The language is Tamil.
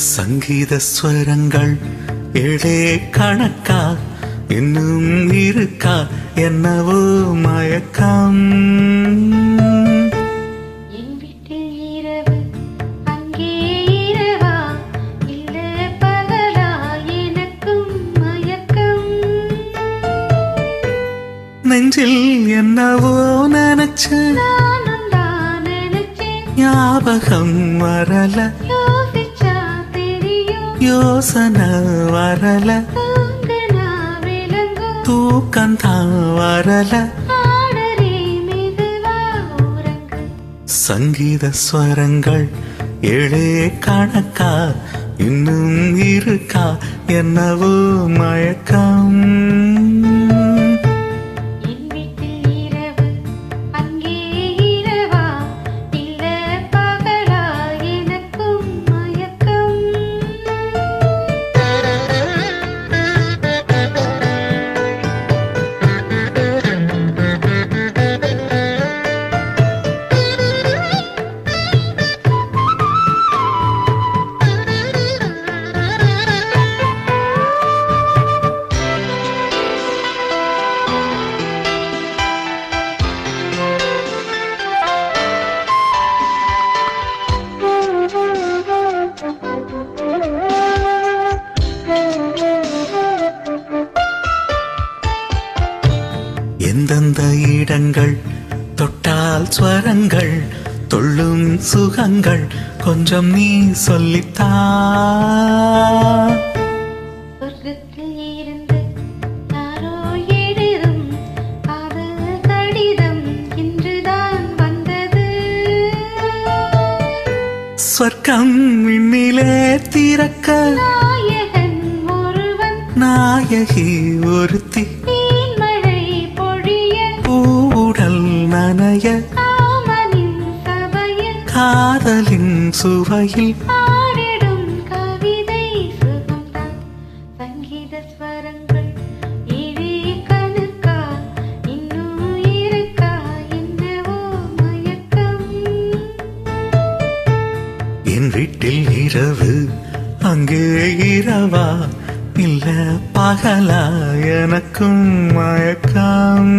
சங்கீத ஸ்வரங்கள் ஏழே கணக்கா இன்னும் இருக்கா என்னவோ மயக்கம். என் வீட்டில் இரவு அங்கே இரவா இல்ல பகலா எனக்கும் மயக்கம். நெஞ்சில் என்னவோ நினைச்சு நானும் தான் நினைச்சேன் ஞாபகம் வரல யோசிச்சா தெரியும் யோசனை வரல தூங்குனா விளங்கும் தூக்கந்தான் வரல ஆடரே மெதுவா உறங்கு. சங்கீத ஸ்வரங்கள் ஏழே கணக்கா இன்னும் இருக்கா என்னவோ மயக்கம். என் வீட்டில் இரவு அங்கே இரவா இல்ல பகலா எனக்கும் மயக்கம். எந்தெந்த இடங்கள் தொட்டால் ஸ்வரங்கள் தொள்ளும் சுகங்கள் கொஞ்சம் நீ சொல்லித்தா. சொர்க்கத்தில் இருந்து யாரோ எழுதும் காதல் கடிதம் இன்றுதான் வந்தது. சொர்க்கம் விண்ணிலே திறக்க நாயகன் ஒருவன் நாயகி ஒருத்தி தேன்மழை பொழிய பூவுடல் நனைய காமனின் சபையில் காதலின் சுவையில் பாடிடும் கவிதை சுகம்தான். சங்கீத ஸ்வரங்கள் ஏழே கணக்கா இன்னும் இருக்கா என்னவோ மயக்கம். என் வீட்டில் இரவு அங்கே இரவா இல்ல பகலா எனக்கும் மயக்கம்.